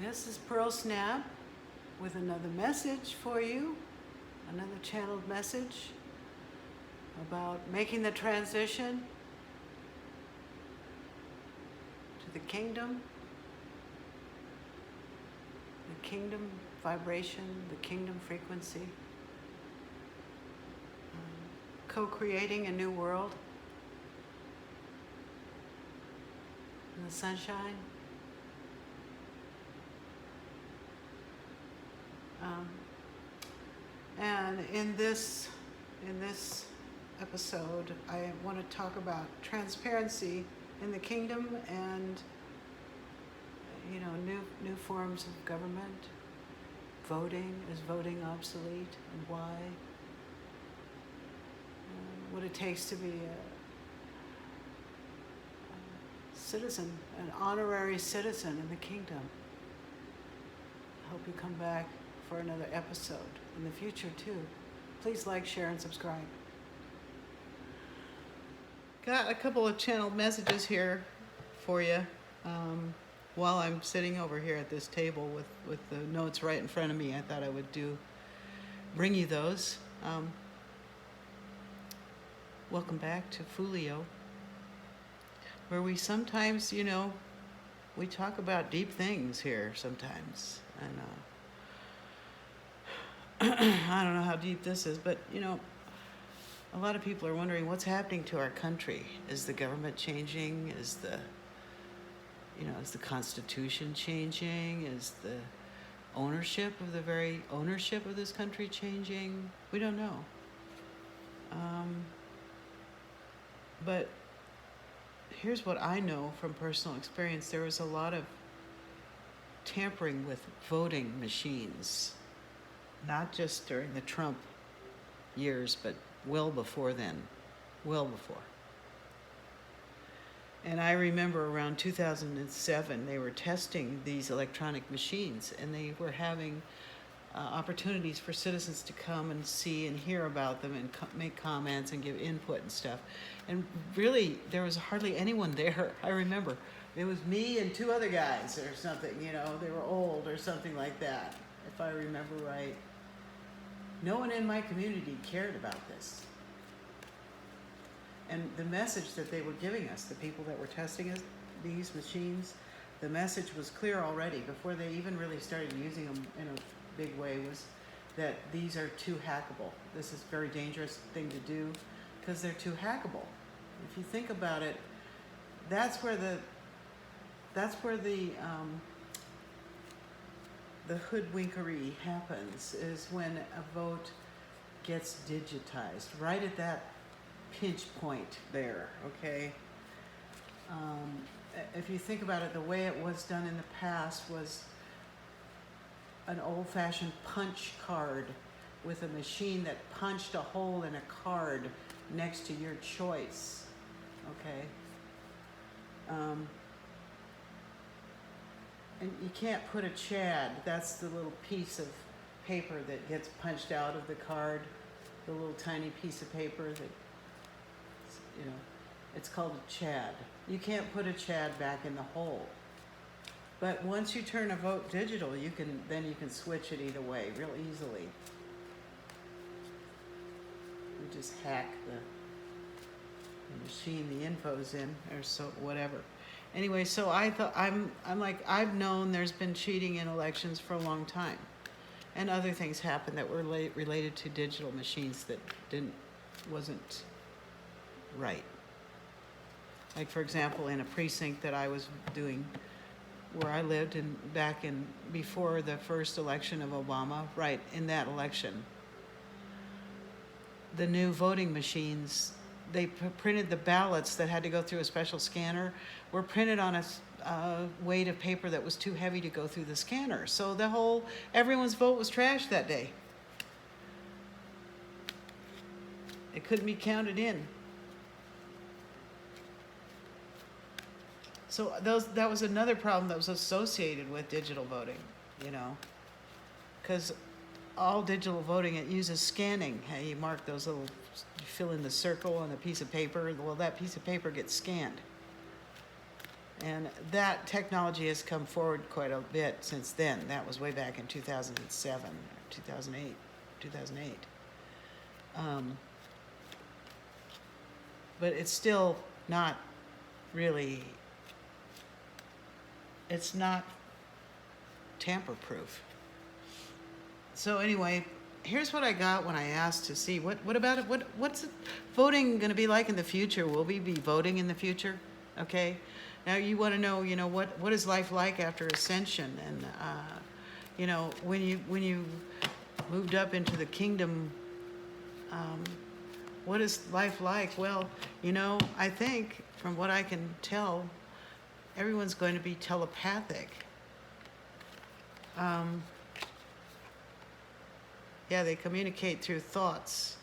This is Pearl Snap with another message for you, another channeled message about making the transition to the kingdom vibration, the kingdom frequency, co-creating a new world in the sunshine. And in this episode, I want to talk about transparency in the kingdom and new forms of government. Voting, is voting obsolete, and why? What it takes to be a citizen, an honorary citizen in the kingdom. I hope you come back for another episode in the future too. Please like, share, and subscribe. Got a couple of channeled messages here for you while I'm sitting over here at this table with the notes right in front of me. I thought I would bring you those. Welcome back to Fulio, where we sometimes, we talk about deep things here sometimes. And I don't know how deep this is, but a lot of people are wondering what's happening to our country. Is the government changing? Is the Constitution changing? Is the very ownership of this country changing? We don't know. But here's what I know from personal experience. There was a lot of tampering with voting machines, not just during the Trump years, but well before then, well before. And I remember around 2007, they were testing these electronic machines, and they were having opportunities for citizens to come and see and hear about them and make comments and give input and stuff. And really, there was hardly anyone there. I remember it was me and two other guys or something, they were old or something like that, if I remember right. No one in my community cared about this. And the message that they were giving us, the people that were testing these machines, the message was clear already before they even really started using them in a big way, was that these are too hackable. This is a very dangerous thing to do because they're too hackable. If you think about it, that's where the hoodwinkery happens, is when a vote gets digitized, right at that pinch point there, okay? If you think about it, the way it was done in the past was an old-fashioned punch card with a machine that punched a hole in a card next to your choice, okay? And you can't put a Chad, that's the little piece of paper that gets punched out of the card, the little tiny piece of paper that, it's called a Chad. You can't put a Chad back in the hole. But once you turn a vote digital, you can switch it either way real easily. You just hack the machine the info's in, or so whatever. Anyway, so I thought I've known there's been cheating in elections for a long time, and other things happened that were related to digital machines that wasn't right. Like, for example, in a precinct that I was doing where I lived before the first election of Obama, right in that election, the new voting machines, they printed the ballots that had to go through a special scanner, were printed on a weight of paper that was too heavy to go through the scanner. So everyone's vote was trashed that day. It couldn't be counted in. So that was another problem that was associated with digital voting, because all digital voting, it uses scanning. Hey, you mark those you fill in the circle on a piece of paper. Well, that piece of paper gets scanned. And that technology has come forward quite a bit since then. That was way back in 2007, 2008, 2008. But it's still not really, it's not tamper-proof. So anyway, here's what I got when I asked to see what about it, what's voting going to be like in the future? Will we be voting in the future? Okay. Now you want to know, what is life like after ascension? And when you moved up into the kingdom, what is life like? Well, I think from what I can tell, everyone's going to be telepathic. Yeah, they communicate through thoughts,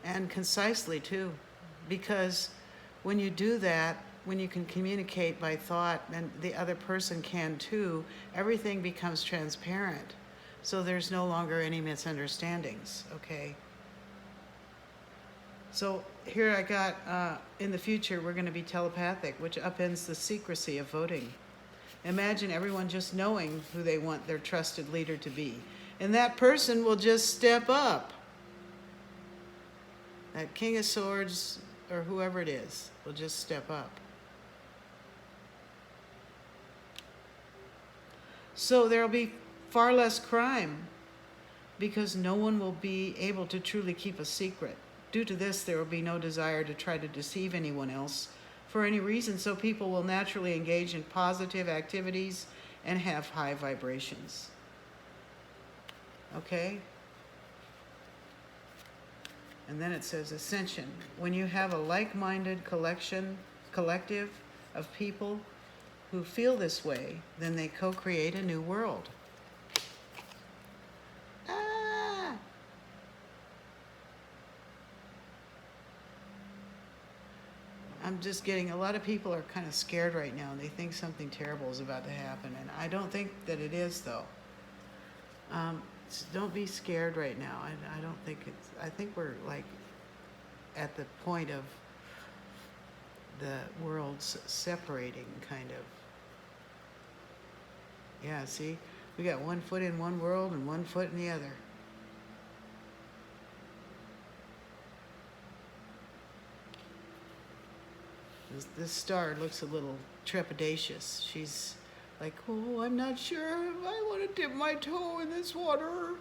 and concisely too, because when you do that, when you can communicate by thought, and the other person can too, everything becomes transparent. So there's no longer any misunderstandings, okay? So here I got, in the future, we're going to be telepathic, which upends the secrecy of voting. Imagine everyone just knowing who they want their trusted leader to be. And that person will just step up. That King of Swords, or whoever it is, will just step up. So there will be far less crime, because no one will be able to truly keep a secret. Due to this, there will be no desire to try to deceive anyone else for any reason, so people will naturally engage in positive activities and have high vibrations. Okay? And then it says ascension. When you have a like-minded collective of people who feel this way, then they co-create a new world. I'm just getting, a lot of people are kind of scared right now, and they think something terrible is about to happen, and I don't think that it is, though. So don't be scared right now. I don't think it's, I think we're like at the point of the worlds separating, kind of. Yeah, see, we got one foot in one world and one foot in the other. This star looks a little trepidatious. She's like, oh, I'm not sure if I want to dip my toe in this water.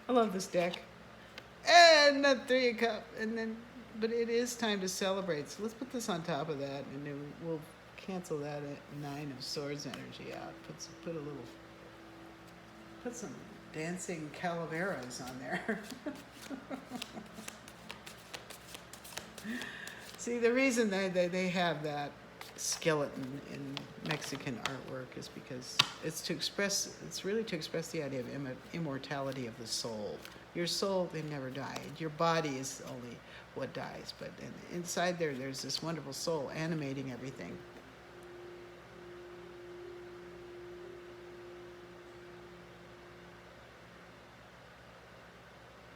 I love this deck. And the Three of Cups. And then, but it is time to celebrate. So let's put this on top of that, and then we'll cancel that Nine of Swords energy out. Put some dancing calaveras on there. See, the reason they have that skeleton in Mexican artwork is because it's really to express the idea of immortality of the soul. Your soul, they never die. Your body is only what dies, but inside there's this wonderful soul animating everything.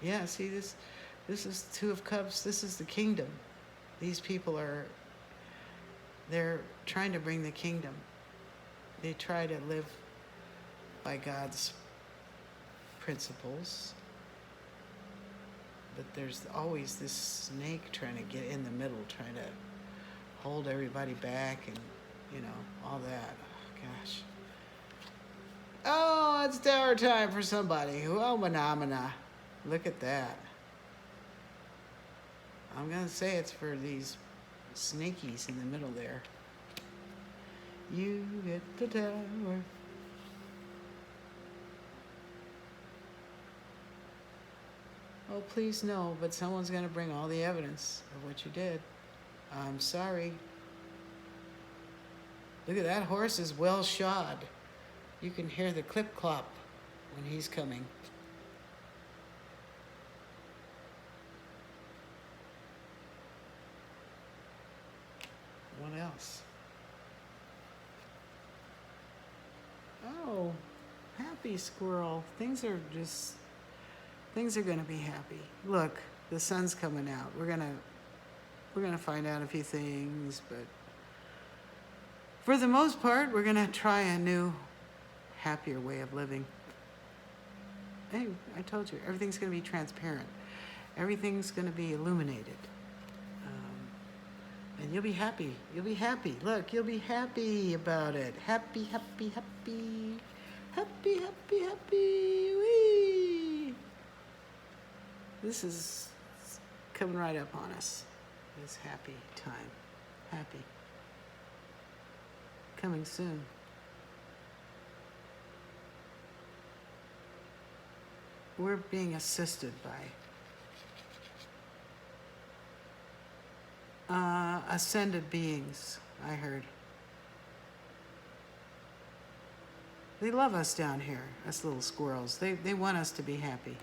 Yeah, see, this is Two of Cups. This is the kingdom. These people they're trying to bring the kingdom. They try to live by God's principles. But there's always this snake trying to get in the middle, trying to hold everybody back, and, all that. Oh, gosh. Oh, it's tower time for somebody. Oh, phenomena. Look at that. I'm going to say it's for these snakies in the middle there. You get the tower. Oh, please no, but someone's going to bring all the evidence of what you did. I'm sorry. Look at that horse is well shod. You can hear the clip-clop when he's coming. What else? Oh, happy squirrel. Things are going to be happy. Look, the sun's coming out. We're going to We're going to find out a few things, but for the most part, we're going to try a new, happier way of living. Hey, I told you, everything's going to be transparent. Everything's going to be illuminated. And you'll be happy. You'll be happy. Look, you'll be happy about it. Happy, happy, happy. Happy, happy, happy. Whee! This is coming right up on us. This happy time. Happy. Coming soon. We're being assisted by ascended beings, I heard. They love us down here, us little squirrels. They want us to be happy.